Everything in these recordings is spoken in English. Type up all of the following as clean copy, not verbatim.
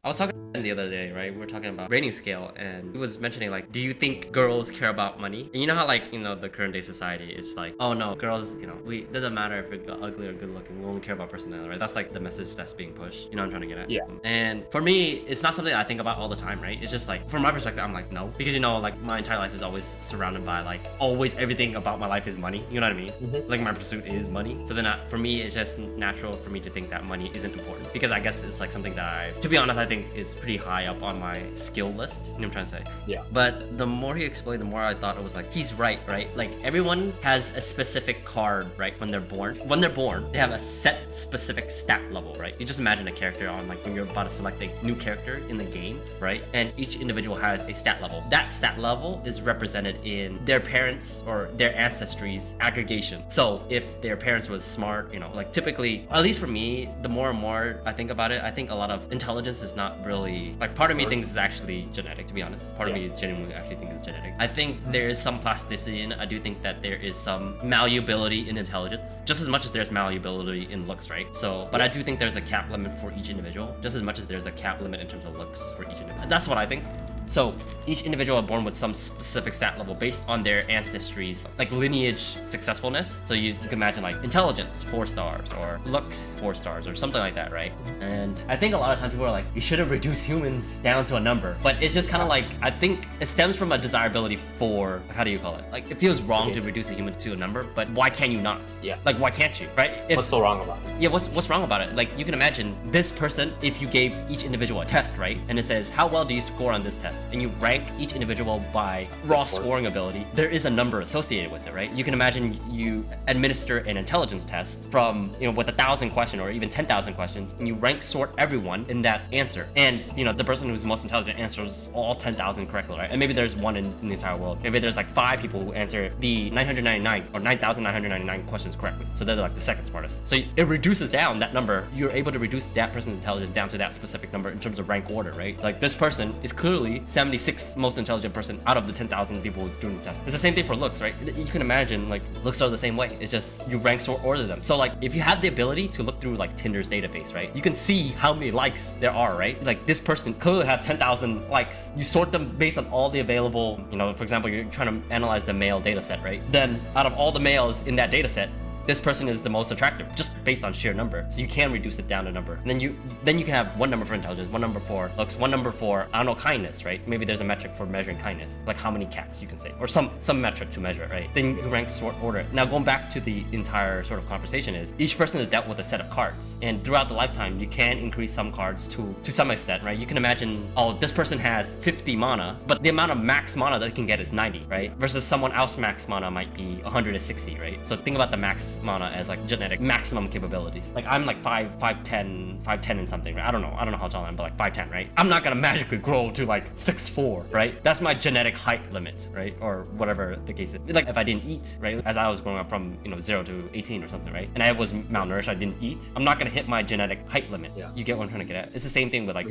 I was talking to him the other day, right? We were talking about rating scale, and he was mentioning like, do you think girls care about money? And you know how like, the current day society is like, oh no, girls, we doesn't matter if you're ugly or good looking, we only care about personality, right? That's like the message that's being pushed. You know what I'm trying to get at? Yeah. And for me, it's not something I think about all the time, right? It's just like, from my perspective, I'm like, no, because like my entire life is always surrounded by like, always everything about my life is money. You know what I mean? Like my pursuit is money. So then for me, it's just natural for me to think that money isn't important, because I guess it's like something that to be honest, I think it's pretty high up on my skill list. You know what I'm trying to say? Yeah. But the more he explained, the more I thought it was like, he's right? Like everyone has a specific card, right? When they're born, they have a set specific stat level, right? You just imagine a character on like when you're about to select a new character in the game, right? And each individual has a stat level. That stat level is represented in their parents or their ancestry's aggregation. So if their parents was smart, like typically, at least for me, the more and more I think about it, I think a lot of intelligence is not really like, part of me thinks it's actually genetic, to be honest. Part of me genuinely actually think it's genetic. I think there is some plasticity in it. I do think that there is some malleability in intelligence, just as much as there's malleability in looks, right? So, but I do think there's a cap limit for each individual, just as much as there's a cap limit in terms of looks for each individual. That's what I think. So each individual are born with some specific stat level based on their ancestry's like lineage successfulness. So you can imagine like intelligence 4 stars or looks 4 stars or something like that, right? And I think a lot of times people are like, you shouldn't reduce humans down to a number, but it's just kind of like, I think it stems from a desirability for, how do you call it? Like it feels wrong to reduce a human to a number, but why can you not? Yeah. Like why can't you, right? What's so wrong about it? Yeah, what's wrong about it? Like you can imagine this person, if you gave each individual a test, right? And it says, how well do you score on this test? And you rank each individual by raw scoring ability, there is a number associated with it, right? You can imagine you administer an intelligence test from, with 1,000 questions or even 10,000 questions, and you rank sort everyone in that answer. And, the person who's most intelligent answers all 10,000 correctly, right? And maybe there's one in the entire world. Maybe there's like 5 people who answer the 999 or 9,999 questions correctly. So they're like the second smartest. So it reduces down that number. You're able to reduce that person's intelligence down to that specific number in terms of rank order, right? Like this person is clearly 76th most intelligent person out of the 10,000 people who's doing the test. It's the same thing for looks, right? You can imagine like looks are the same way. It's just you rank sort order them. So like if you have the ability to look through like Tinder's database, right? You can see how many likes there are, right? Like this person clearly has 10,000 likes. You sort them based on all the available, for example, you're trying to analyze the male data set, right? Then out of all the males in that data set, this person is the most attractive just based on sheer number. So you can reduce it down to number. And then you can have one number for intelligence, one number for looks, one number for, I don't know, kindness, right? Maybe there's a metric for measuring kindness, like how many cats you can say, or some metric to measure it, right? Then you rank sort order. Now going back to the entire sort of conversation is each person is dealt with a set of cards. And throughout the lifetime, you can increase some cards to some extent, right? You can imagine, oh, this person has 50 mana, but the amount of max mana that they can get is 90, right? Versus someone else max mana might be 160, right? So think about the max mana as like genetic maximum capabilities. Like I'm like 5'10" and something, right? I don't know how tall I am, but like 5'10", right? I'm not gonna magically grow to like 6'4", right? That's my genetic height limit, right? Or whatever the case is. Like if I didn't eat, right? As I was growing up from 0 to 18 or something, right? And I was malnourished, I didn't eat, I'm not gonna hit my genetic height limit. Yeah. You get what I'm trying to get at? It's the same thing with like,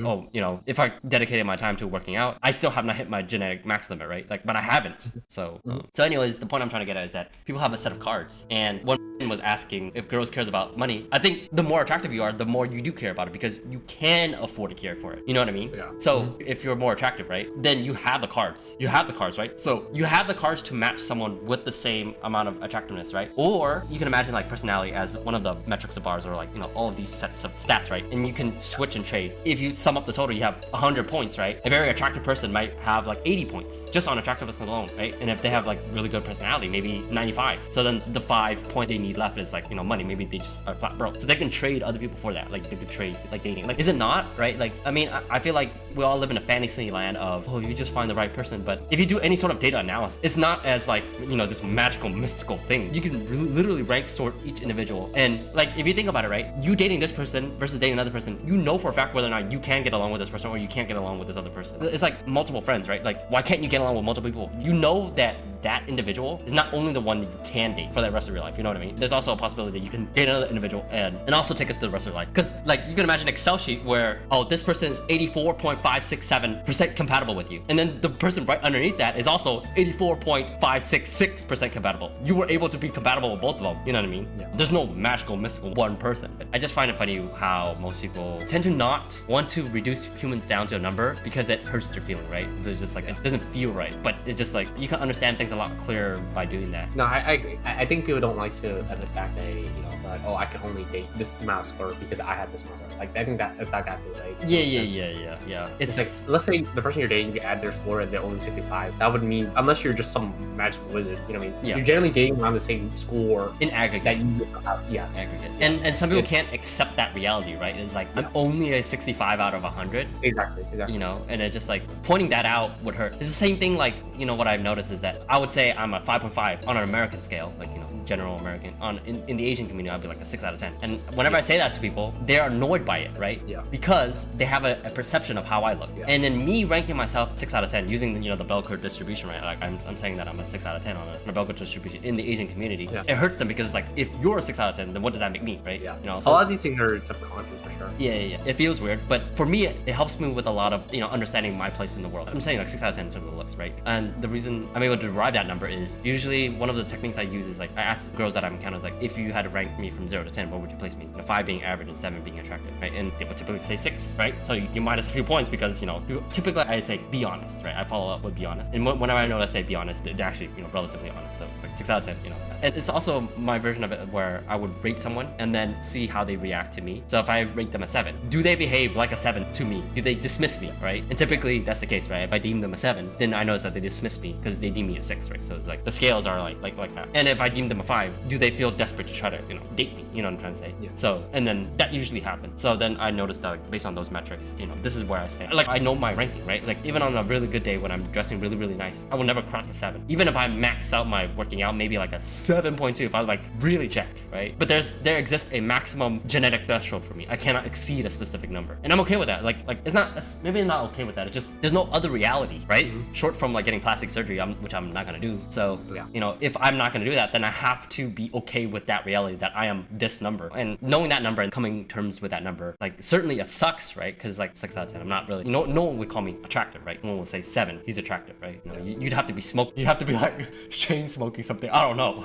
if I dedicated my time to working out, I still have not hit my genetic max limit, right? Like, but I haven't. So anyways, the point I'm trying to get at is that people have a set of cards, and one was asking if girls cares about money. I think the more attractive you are, the more you do care about it, because you can afford to care for it. You know what I mean? Yeah. So if you're more attractive, right, then you have the cards. You have the cards, right? So you have the cards to match someone with the same amount of attractiveness, right? Or you can imagine like personality as one of the metrics of bars, or like, all of these sets of stats, right? And you can switch and trade. If you sum up the total, you have 100 points, right? A very attractive person might have like 80 points just on attractiveness alone, right? And if they have like really good personality, maybe 95. So then the 5 points they need left is like, money. Maybe they just are flat broke. So they can trade other people for that. Like they could trade like dating. Like, is it not, right? Like, I mean, I feel like we all live in a fantasy land of, oh, you just find the right person. But if you do any sort of data analysis, it's not as like, this magical, mystical thing. You can literally rank sort each individual. And like, if you think about it, right, you dating this person versus dating another person, for a fact whether or not you can get along with this person or you can't get along with this other person. It's like multiple friends, right? Like, why can't you get along with multiple people? You know that that individual is not only the one you can date for the rest of your life, you know what I mean? There's also a possibility that you can date another individual and also take it to the rest of your life. Because like you can imagine an Excel sheet where, oh, this person is 84.567% compatible with you. And then the person right underneath that is also 84.566% compatible. You were able to be compatible with both of them, you know what I mean? Yeah. There's no magical, mystical one person. I just find it funny how most people tend to not want to reduce humans down to a number because it hurts their feeling, right? They're just like, it doesn't feel right. But it's just like, you can understand things a lot clearer by doing that. No, I agree. I think people don't like to admit the fact that, you know, like, oh, I can only date this amount of score because I have this amount of score. Like, I think that it's not that good, right? Yeah. It's like, let's say the person you're dating, you add their score and they're only 65. That would mean, unless you're just some magical wizard, you know what I mean? Yeah. You're generally dating around the same score in aggregate. that you have, aggregate. And some people can't accept that reality, right? It's like, I'm only a 65 out of 100. Exactly. You know, and it just like pointing that out would hurt. It's the same thing, like, you know, what I've noticed is that I would say I'm a 5.5 on an American scale, like, you know, general American. In the Asian community, I'd be like a 6 out of 10. And whenever I say that to people, they're annoyed by it, right? Yeah. Because they have a perception of how I look. Yeah. And then me ranking myself 6 out of 10 using, you know, the bell curve distribution, right? Like I'm saying that I'm a 6 out of 10 on a bell curve distribution in the Asian community. Yeah. It hurts them because it's like, if you're a 6 out of 10, then what does that make me, right? Yeah. You know, a so lot of these things are subconscious for sure. Yeah. It feels weird, but for me, it helps me with a lot of, you know, understanding my place in the world. I'm saying like 6 out of 10 in terms of looks, right? And the reason I'm able to derive that number is usually one of the techniques I use is like, I ask girls that I'm encountering, like, if you had to rank me from 0 to 10, where would you place me? You know, 5 being average and 7 being attractive, right? And they would typically say 6, right? So you minus a few points because, you know, typically I say be honest, right? I follow up with be honest. And whenever I know to say be honest, they're actually, you know, relatively honest. So it's like 6 out of 10, you know. And it's also my version of it where I would rate someone and then see how they react to me. So if I rate them a 7, do they behave like a 7 to me? Do they dismiss me, right? And typically that's the case, right? If I deem them a 7, then I notice that they dismiss me because they deem me a 6, right? So it's like the scales are like that. And if I deem them a 5, do they feel desperate to try to, you know, date me? You know what I'm trying to say? Yeah. So, and then that usually happens. So then I noticed that, like, based on those metrics, you know, this is where I stand. Like, I know my ranking, right? Like, even on a really good day when I'm dressing really, really nice, I will never cross a 7. Even if I max out my working out, maybe like a 7.2 if I like really jacked, right? But there exists a maximum genetic threshold for me. I cannot exceed a specific number. And I'm okay with that. Like it's not, maybe I'm not okay with that. It's just, there's no other reality, right? Mm-hmm. Short from like getting plastic surgery, which I'm not gonna do. So, Yeah. you know, if I'm not gonna do that, then I have to be okay with that reality that I am this number. And knowing that number and coming to terms with that number, like, certainly it sucks, right? Because like 6 out of 10, I'm not really, you know, no one would call me attractive, right? No one would say 7, he's attractive, right? You know, you'd have to be you'd have to be like chain smoking something, I don't know.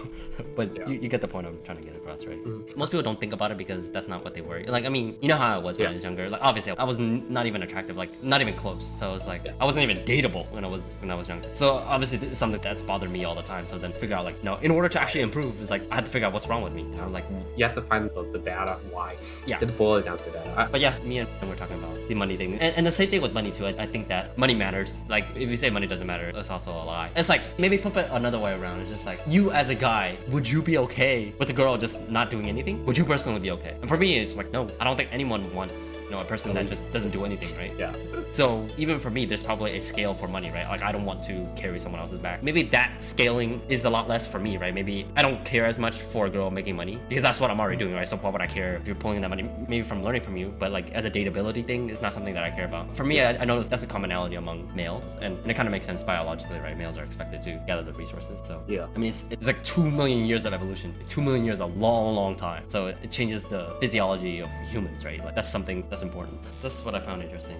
But Yeah. you get the point I'm trying to get across, right? Most people don't think about it because that's not what they worry. Like, I mean, you know how I was when I was younger. Like, obviously I was not even attractive, like not even close. So it was like, I wasn't even dateable when I was younger. So obviously this is something that's bothered me all the time. So then figure out like, no, in order to actually improve, is like, I had to figure out what's wrong with me. You know, like, You have to find the data, why. Yeah. You have to boil it down to that. But yeah, me and we're talking about the money thing. And the same thing with money too. I think that money matters. Like, if you say money doesn't matter, that's also a lie. It's like, maybe flip it another way around. It's just like, you as a guy, would you be okay with a girl just not doing anything? Would you personally be okay? And for me, it's like, no, I don't think anyone wants, you know, a person that just doesn't do anything, right? Yeah. So even for me, there's probably a scale for money, right? Like, I don't want to carry someone else's back. Maybe that scaling is a lot less for me, right? Maybe I don't care as much for a girl making money because that's what I'm already doing, right? So why would I care if you're pulling that money maybe from learning from you? But like, as a dateability thing, it's not something that I care about. For me, I know that's a commonality among males, and it kind of makes sense biologically, right? Males are expected to gather the resources. So Yeah. I mean, it's like 2 million years of evolution. 2 million years is a long time. So it changes the physiology of humans, right? Like, that's something that's important. That's what I found interesting.